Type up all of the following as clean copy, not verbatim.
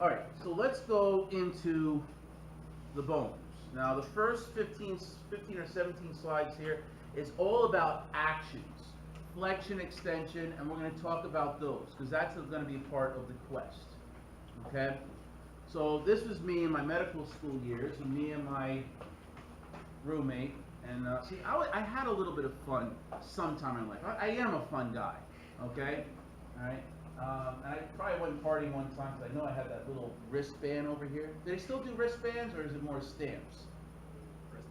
All right, so let's go into the bones. Now, the first 15 or 17 slides here is all about actions, flexion, extension, and we're going to talk about those because that's going to be part of the quest. Okay? So this was me in my medical school years, and me and my roommate. And see, I had a little bit of fun sometime in life. I am a fun guy. Okay? All right? And I probably went partying one time because I know I had that little wristband over here. Do they still do wristbands, or is it more stamps?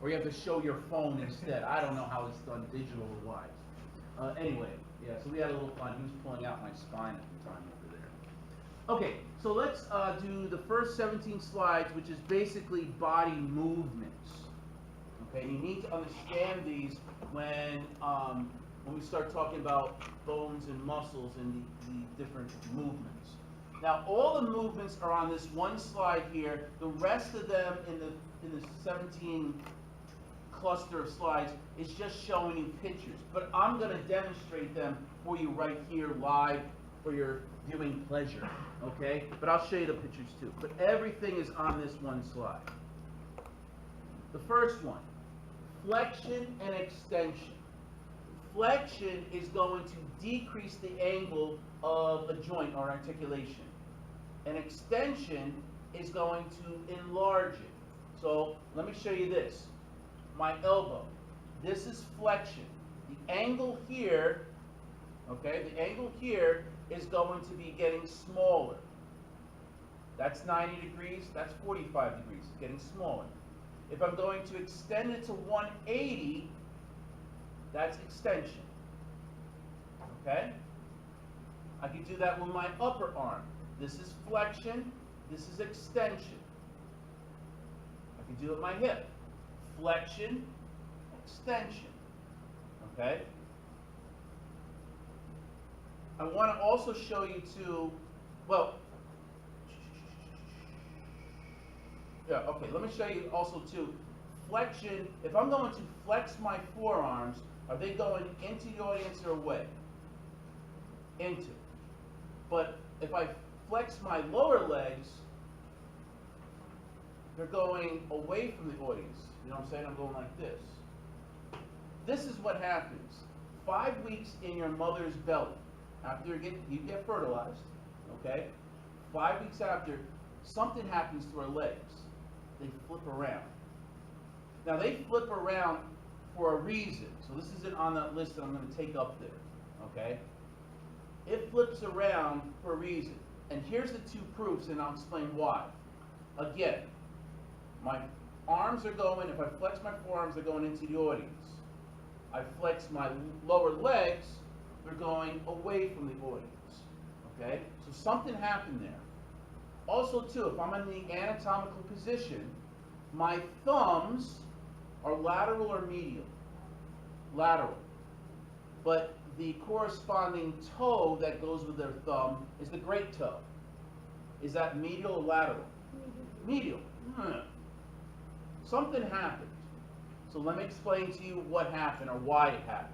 Or you have to show your phone instead. I don't know how it's done, digital or wise. Anyway, yeah, so we had a little fun. He was pulling out my spine at the time over there. Okay, so let's do the first 17 slides, which is basically body movements. Okay, you need to understand these when we start talking about bones and muscles and the different movements. Now, all the movements are on this one slide here. The rest of them in the 17 cluster of slides is just showing you pictures. But I'm going to demonstrate them for you right here live for your viewing pleasure. Okay? But I'll show you the pictures too. But everything is on this one slide. The first one, flexion and extension. Flexion is going to decrease the angle of a joint or articulation. And extension is going to enlarge it. So let me show you this. My elbow. This is flexion. The angle here, okay, the angle here is going to be getting smaller. That's 90 degrees, that's 45 degrees, it's getting smaller. If I'm going to extend it to 180, that's extension. Okay? I can do that with my upper arm. This is flexion, this is extension. I can do it with my hip. Flexion, extension. Okay? I want to also show you too, well, yeah, okay, let me show you also too, flexion, if I'm going to flex my forearms, are they going into the audience or away? Into. But if I flex my lower legs, they're going away from the audience. You know what I'm saying? I'm going like this. This is what happens. 5 weeks in your mother's belly, after you get fertilized, okay? 5 weeks after, something happens to her legs. They flip around. Now they flip around for a reason. So this isn't on that list that I'm going to take up there, okay? It flips around for a reason. And here's the two proofs, and I'll explain why. Again, my arms are going, if I flex my forearms, they're going into the audience. I flex my lower legs, they're going away from the audience, okay? So something happened there. Also, too, if I'm in the anatomical position, my thumbs are lateral or medial? Lateral. But the corresponding toe that goes with their thumb is the great toe. Is that medial or lateral? Medial. Something happened. So let me explain to you what happened or why it happened.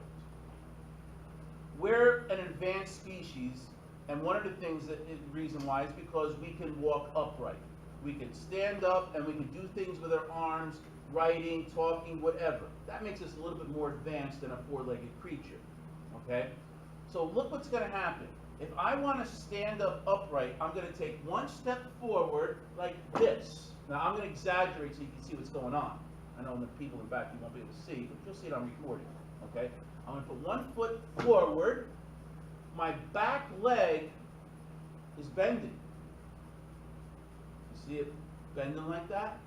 We're an advanced species, and one of the things that is the reason why is because we can walk upright. We can stand up and we can do things with our arms, writing, talking, whatever. That makes us a little bit more advanced than a four-legged creature. Okay? So look what's going to happen. If I want to stand up upright, I'm going to take one step forward like this. Now I'm going to exaggerate so you can see what's going on. I know the people in the back you won't be able to see, but you'll see it on recording. Okay? I'm going to put 1 foot forward. My back leg is bending. You see it bending like that?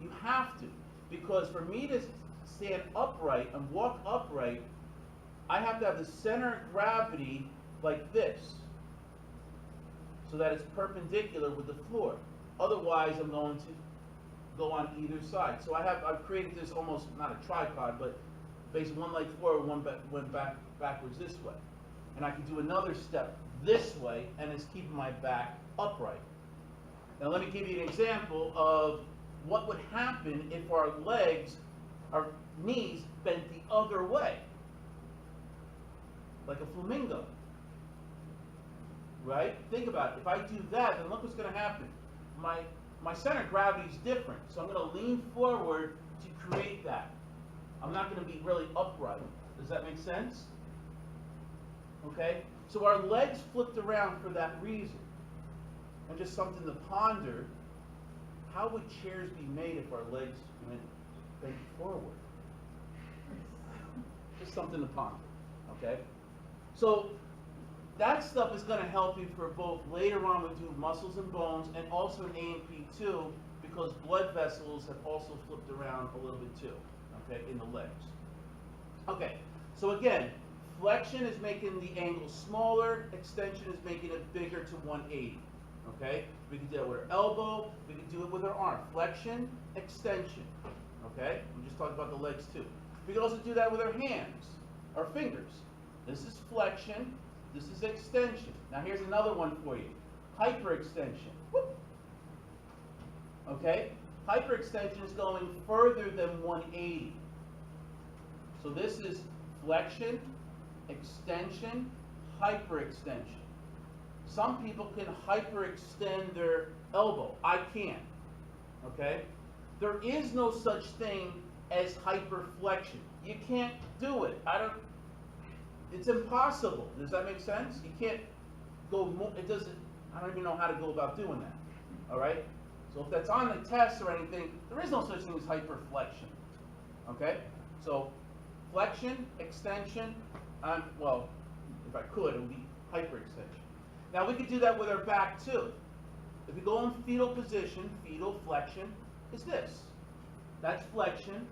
You have to. Because for me to stand upright and walk upright, I have to have the center of gravity like this, so that it's perpendicular with the floor. Otherwise, I'm going to go on either side. So I've created this almost, not a tripod, but basically one leg forward, one backwards this way. And I can do another step this way, and it's keeping my back upright. Now let me give you an example of what would happen if our legs, our knees bent the other way, like a flamingo. Right? Think about it. If I do that, then look what's going to happen. my center of gravity is different. So I'm going to lean forward to create that. I'm not going to be really upright. Does that make sense? Okay? So our legs flipped around for that reason. And just something to ponder, how would chairs be made if our legs went bent forward? Just something to ponder. Okay? So that stuff is going to help you for both later on we do muscles and bones, and also in A&P too, because blood vessels have also flipped around a little bit too, okay, in the legs. Okay, so again, flexion is making the angle smaller, extension is making it bigger to 180, okay? We can do that with our elbow, we can do it with our arm. Flexion, extension, okay? We just talked about the legs too. We can also do that with our hands, our fingers. This is flexion, this is extension. Now here's another one for you. Hyperextension. Whoop. Okay? Hyperextension is going further than 180. So this is flexion, extension, hyperextension. Some people can hyperextend their elbow. I can't. Okay? There is no such thing as hyperflexion. You can't do it. It's impossible. Does that make sense? You can't go more, I don't even know how to go about doing that. All right? So if that's on the test or anything, there is no such thing as hyperflexion. Okay? So flexion, extension, well, if I could, it would be hyperextension. Now we could do that with our back too. If we go in fetal position, fetal flexion is this. That's flexion,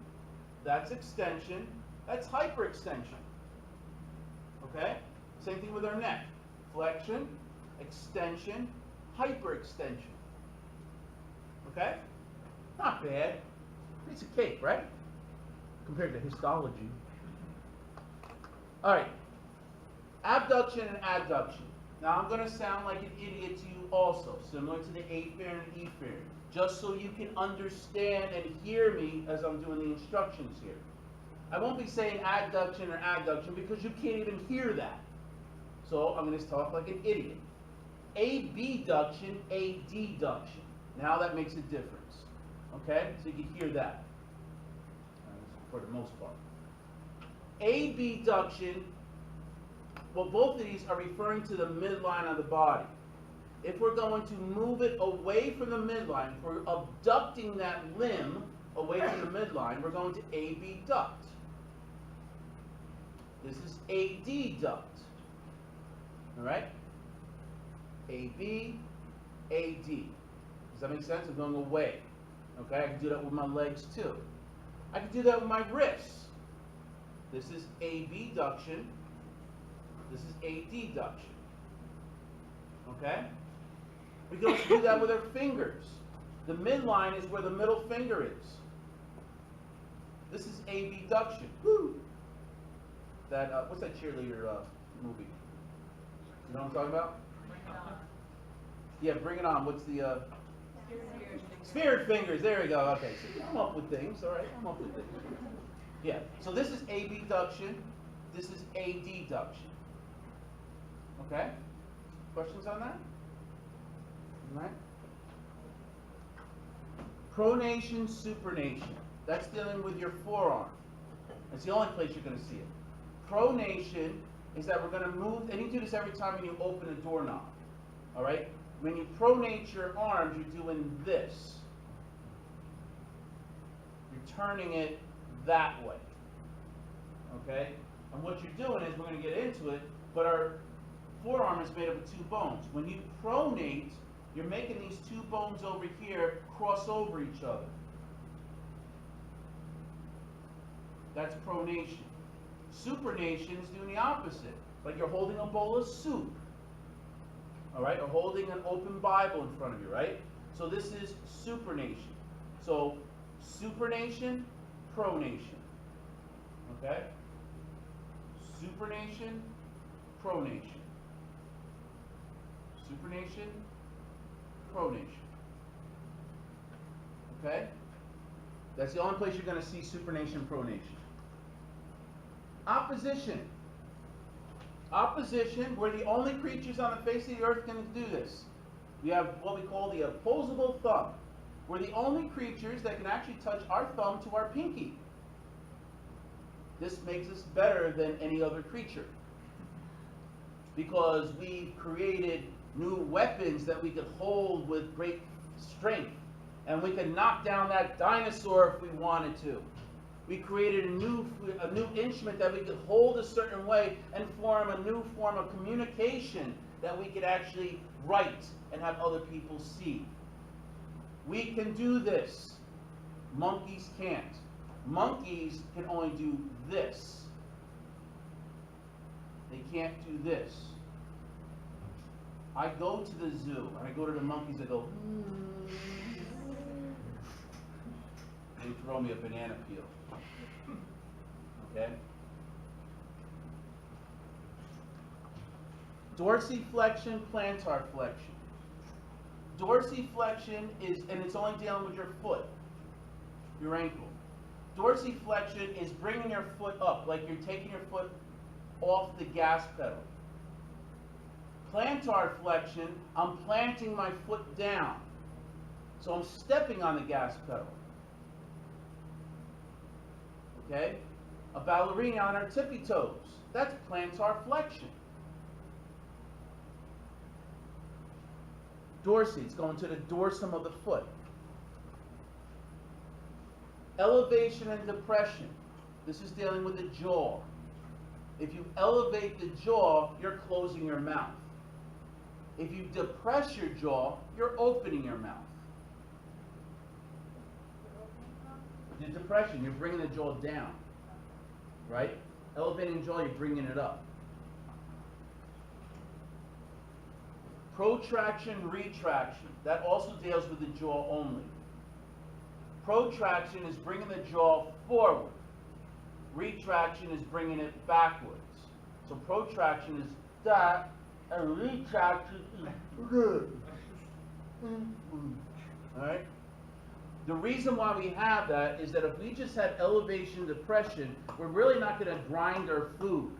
that's extension, that's hyperextension. Okay? Same thing with our neck. Flexion, extension, hyperextension. Okay? Not bad. Piece of cake, right? Compared to histology. All right. Abduction and adduction. Now I'm going to sound like an idiot to you also, similar to the afferent and efferent, just so you can understand and hear me as I'm doing the instructions here. I won't be saying adduction or adduction because you can't even hear that. So I'm going to talk like an idiot. Abduction, adduction. Now that makes a difference. Okay? So you can hear that. For the most part. Abduction, well, both of these are referring to the midline of the body. If we're going to move it away from the midline, if we're abducting that limb away from the midline, we're going to abduct. This is adduct. All right? AB, AD. Does that make sense? I'm going away. Okay? I can do that with my legs too. I can do that with my wrists. This is abduction. This is adduction. Okay? We can also do that with our fingers. The midline is where the middle finger is. This is abduction. Woo! That what's that cheerleader movie? You know what I'm talking about? Bring It On. Yeah, Bring It On. What's the Spirit Fingers. There we go. Okay, so I'm up with things. All right, I'm up with things. Yeah. So this is abduction. This is adduction. Okay. Questions on that? All right. Pronation, supination. That's dealing with your forearm. That's the only place you're going to see it. Pronation is that we're going to move, and you do this every time when you open a doorknob. All right? When you pronate your arms, you're doing this. You're turning it that way. Okay? And what you're doing is, we're going to get into it, but our forearm is made up of two bones. When you pronate, you're making these two bones over here cross over each other. That's pronation. Supination is doing the opposite. Like you're holding a bowl of soup. All right? Or holding an open Bible in front of you, right? So this is supination. So supination, pronation. Okay? Supination, pronation. Supination, pronation. Okay? That's the only place you're going to see supination, pronation. Opposition. Opposition, we're the only creatures on the face of the earth going to do this. We have what we call the opposable thumb. We're the only creatures that can actually touch our thumb to our pinky. This makes us better than any other creature, because we've created new weapons that we could hold with great strength, and we could knock down that dinosaur if we wanted to. We created a new instrument that we could hold a certain way and form a new form of communication that we could actually write and have other people see. We can do this. Monkeys can't. Monkeys can only do this. They can't do this. I go to the zoo and I go to the monkeys and go, they throw me a banana peel. Okay? Dorsiflexion, plantar flexion. Dorsiflexion is, and it's only dealing with your foot, your ankle. Dorsiflexion is bringing your foot up, like you're taking your foot off the gas pedal. Plantar flexion, I'm planting my foot down. So I'm stepping on the gas pedal. Okay? A ballerina on her tippy toes. That's plantar flexion. Dorsi, it's going to the dorsum of the foot. Elevation and depression. This is dealing with the jaw. If you elevate the jaw, you're closing your mouth. If you depress your jaw, you're opening your mouth. The depression, you're bringing the jaw down, right? Elevating the jaw, you're bringing it up. Protraction, retraction. That also deals with the jaw only. Protraction is bringing the jaw forward. Retraction is bringing it backwards. So protraction is that, and retraction is good. Alright? The reason why we have that is that if we just had elevation depression, we're really not going to grind our food.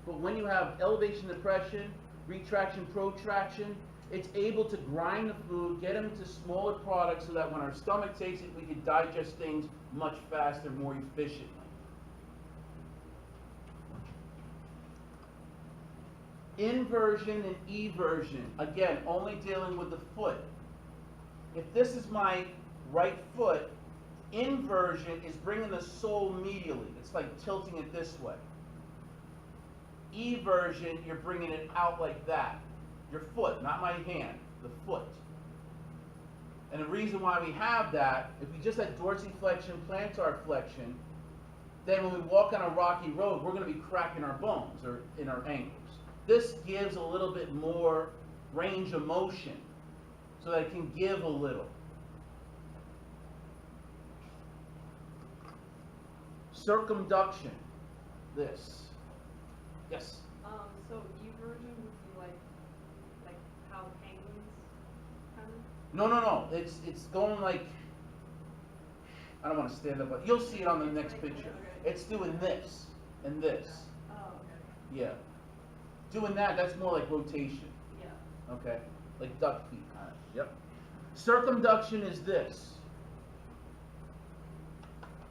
But when you have elevation depression, retraction, protraction, it's able to grind the food, get them into smaller products so that when our stomach takes it, we can digest things much faster, more efficiently. Inversion and eversion, again, only dealing with the foot. If this is my right foot, inversion is bringing the sole medially. It's like tilting it this way. Eversion, you're bringing it out like that. Your foot, not my hand, the foot. And the reason why we have that, if we just had dorsiflexion, plantar flexion, then when we walk on a rocky road, we're going to be cracking our bones or in our ankles. This gives a little bit more range of motion so that it can give a little. Circumduction, this. Yes? So eversion would be like how penguins kind of? No. It's going like, I don't want to stand up, but you'll see it on the next picture. It's doing this and this. Oh, okay. Yeah. Doing that, that's more like rotation. Yeah. Okay? Like duck feet kind of. Yep. Circumduction is this.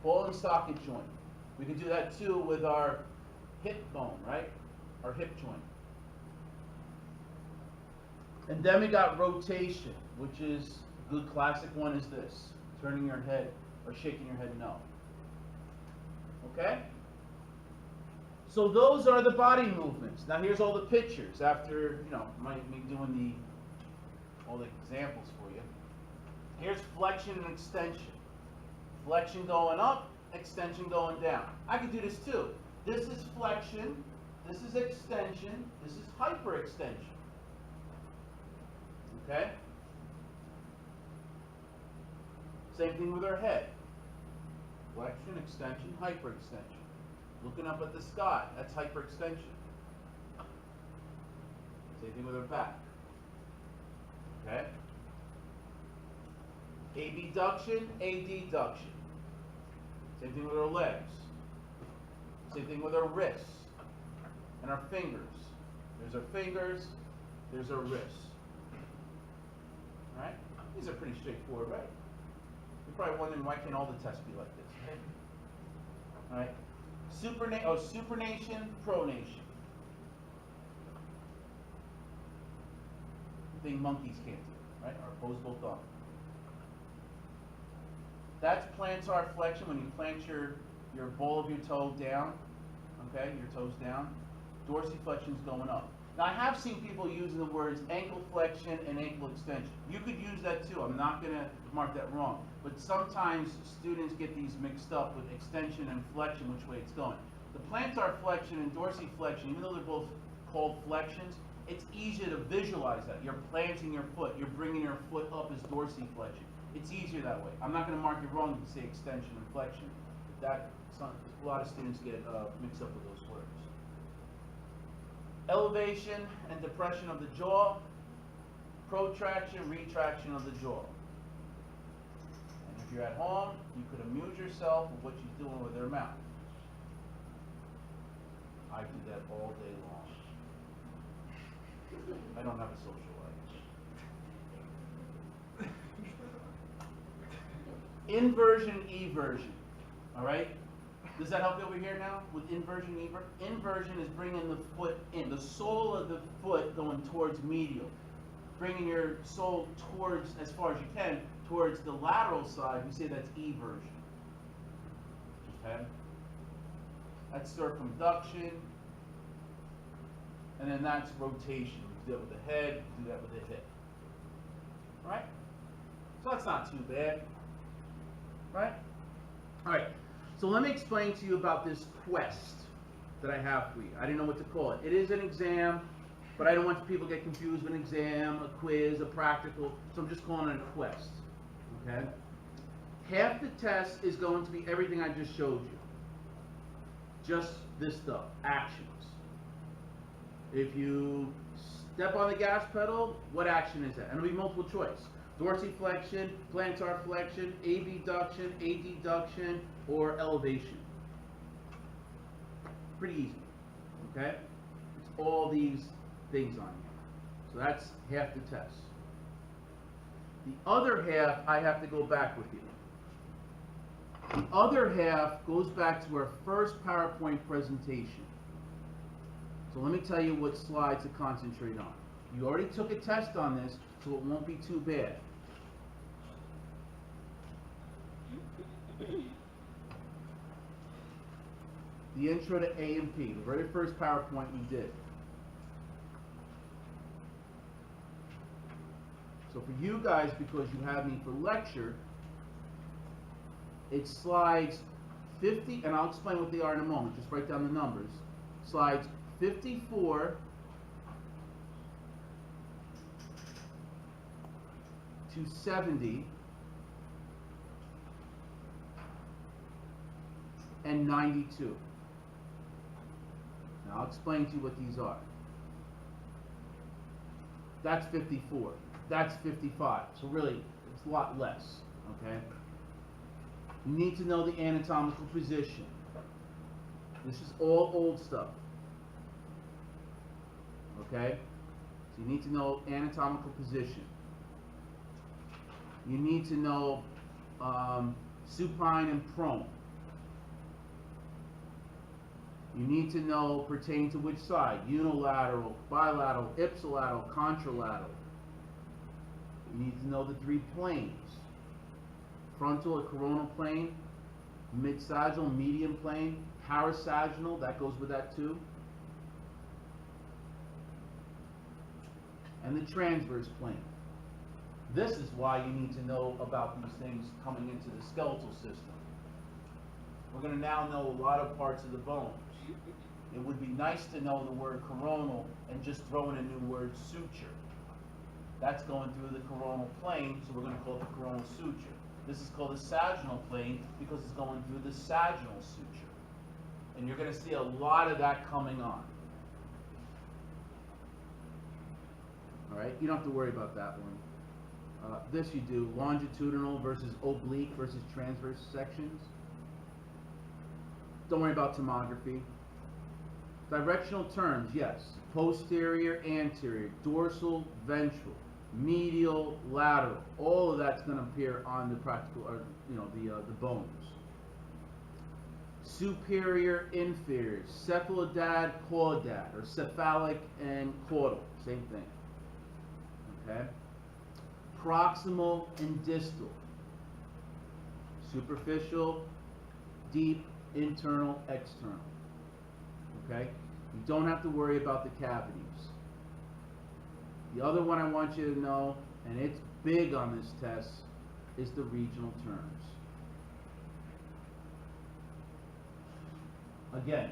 Ball and socket joint. We can do that too with our hip bone, right? Our hip joint. And then we got rotation, which is a good classic one is this. Turning your head or shaking your head no. Okay? So those are the body movements. Now here's all the pictures after, me doing all the examples for you. Here's flexion and extension. Flexion going up, extension going down. I could do this too. This is flexion, this is extension, this is hyperextension. Okay? Same thing with our head. Flexion, extension, hyperextension. Looking up at the sky, that's hyperextension. Same thing with our back. Okay? Abduction, adduction. Same thing with our legs. Same thing with our wrists and our fingers. There's our fingers, there's our wrists. These are pretty straightforward, right? You're probably wondering why can't all the tests be like this? All right. Supination, pronation. The thing monkeys can't do, right? Our opposable thumb. That's plantar flexion, when you plant your ball of your toe down, okay, your toes down. Dorsiflexion's going up. Now I have seen people using the words ankle flexion and ankle extension. You could use that too. I'm not going to mark that wrong. But sometimes students get these mixed up with extension and flexion, which way it's going. The plantar flexion and dorsiflexion, even though they're both called flexions, it's easier to visualize that. You're planting your foot. You're bringing your foot up as dorsiflexion. It's easier that way. I'm not going to mark it wrong if you say extension and flexion. A lot of students get mixed up with those words. Elevation and depression of the jaw, protraction, retraction of the jaw. And if you're at home, you could amuse yourself with what she's doing with her mouth. I do that all day long. I don't have a social life. Inversion, eversion. All right? Does that help you over here now with inversion, eversion? Inversion is bringing the foot in, the sole of the foot going towards medial. Bringing your sole towards, as far as you can, towards the lateral side. We say that's eversion. Okay? That's circumduction. And then that's rotation. We do that with the head, we do that with the hip. Right? So that's not too bad. Right? Alright, so let me explain to you about this quest that I have for you. I didn't know what to call it. It is an exam, but I don't want people to get confused with an exam, a quiz, a practical, so I'm just calling it a quest. Okay? Half the test is going to be everything I just showed you. Just this stuff, actions. If you step on the gas pedal, what action is that? And it'll be multiple choice. Dorsiflexion, plantar flexion, abduction, adduction, or elevation. Pretty easy, okay? It's all these things on here. So that's half the test. The other half, I have to go back with you. The other half goes back to our first PowerPoint presentation. So let me tell you what slides to concentrate on. You already took a test on this, so it won't be too bad. The intro to A and P, the very first PowerPoint we did. So for you guys, because you have me for lecture, it's slides 50, and I'll explain what they are in a moment, just write down the numbers. Slides 54 to 70 and 92. Now I'll explain to you what these are. That's 54. That's 55. So really, it's a lot less, okay? You need to know the anatomical position. This is all old stuff. Okay? So you need to know anatomical position. You need to know supine and prone. You need to know pertaining to which side, unilateral, bilateral, ipsilateral, contralateral. You need to know the three planes. Frontal or coronal plane, mid-sagittal, median plane, parasagittal, that goes with that too. And the transverse plane. This is why you need to know about these things coming into the skeletal system. We're going to now know a lot of parts of the bones. It would be nice to know the word coronal and just throw in a new word, suture. That's going through the coronal plane, so we're going to call it the coronal suture. This is called the sagittal plane because it's going through the sagittal suture. And you're going to see a lot of that coming on. All right, you don't have to worry about that one. This you do, longitudinal versus oblique versus transverse sections. Don't worry about tomography. Directional terms, yes. Posterior, anterior, dorsal, ventral. medial, lateral. All of that's going to appear on the practical, or the bones. Superior, inferior, cephalodad, caudad, or cephalic and caudal, same thing. Okay. Proximal and distal. Superficial, deep, internal, external. Okay? You don't have to worry about the cavities. The other one I want you to know, and it's big on this test, is the regional terms. Again,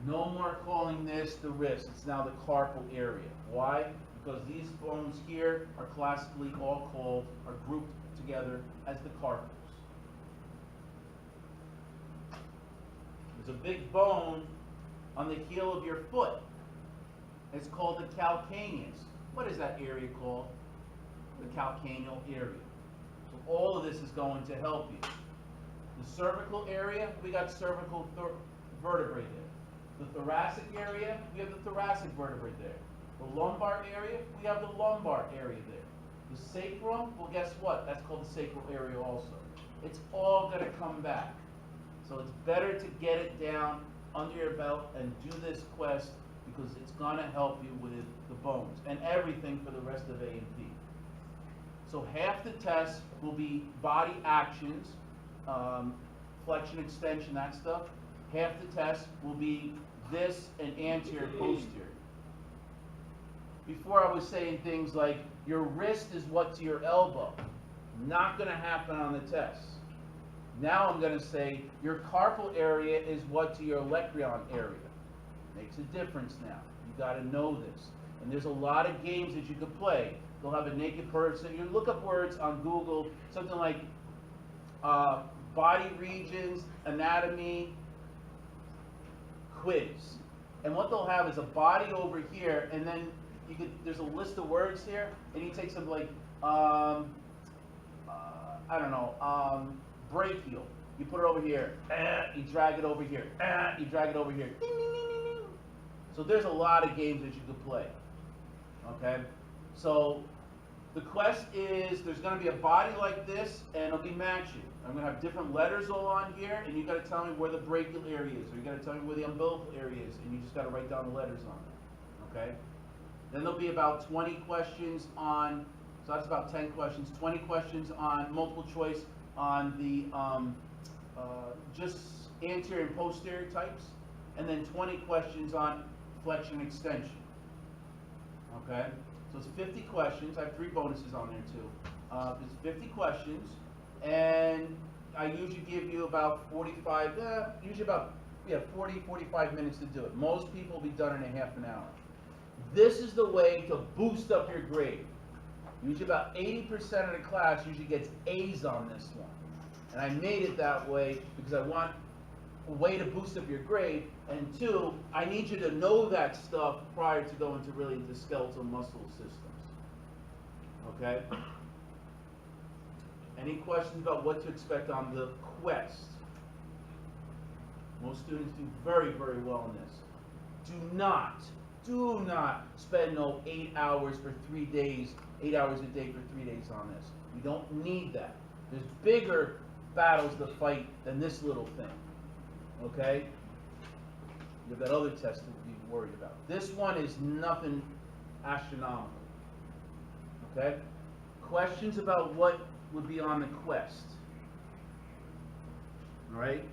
no more calling this the wrist. It's now the carpal area. Why? Because these bones here are classically all called, are grouped together as the carpals. There's a big bone on the heel of your foot. It's called the calcaneus. What is that area called? The calcaneal area. So all of this is going to help you. The cervical area, we got cervical vertebrae there. The thoracic area, we have the thoracic vertebrae there. The lumbar area, we have the lumbar area there. The sacrum, well, guess what? That's called the sacral area also. It's all going to come back. So it's better to get it down under your belt and do this quest because it's going to help you with the bones and everything for the rest of A and P. So half the test will be body actions, flexion, extension, that stuff. Half the test will be this and anterior, posterior. Before I was saying things like your wrist is what to your elbow. Not going to happen on the test. Now I'm going to say your carpal area is what to your olecrayon area. Makes a difference now. You got to know this. And there's a lot of games that you could play. They'll have a naked person. You look up words on Google, something like body regions, anatomy, quiz. And what they'll have is a body over here, and then there's a list of words here, and you take something like, I don't know, brachial. You put it over here, you drag it over here, you drag it over here. Ding, ding, ding, ding, ding. So there's a lot of games that you could play. Okay? So the quest is there's going to be a body like this, and it'll be matching. I'm going to have different letters all on here, and you got to tell me where the brachial area is, or you got to tell me where the umbilical area is, and you just got to write down the letters on it. Okay? Then there'll be about 20 questions on, so that's about 10 questions, 20 questions on multiple choice on the just anterior and posterior types, and then 20 questions on flexion extension. Okay? So it's 50 questions. I have 3 bonuses on there too. It's 50 questions, and I usually give you about 45, usually about 40, 45 minutes to do it. Most people will be done in a half an hour. This is the way to boost up your grade. Usually about 80% of the class usually gets A's on this one. And I made it that way because I want a way to boost up your grade, and 2, I need you to know that stuff prior to going to really the skeletal muscle systems. Okay? Any questions about what to expect on the quest? Most students do very, very well in this. Do not spend no 8 hours for 3 days, 8 hours a day for 3 days on this. You don't need that. There's bigger battles to fight than this little thing. Okay? You have that other test to be worried about. This one is nothing astronomical. Okay? Questions about what would be on the quest? All right?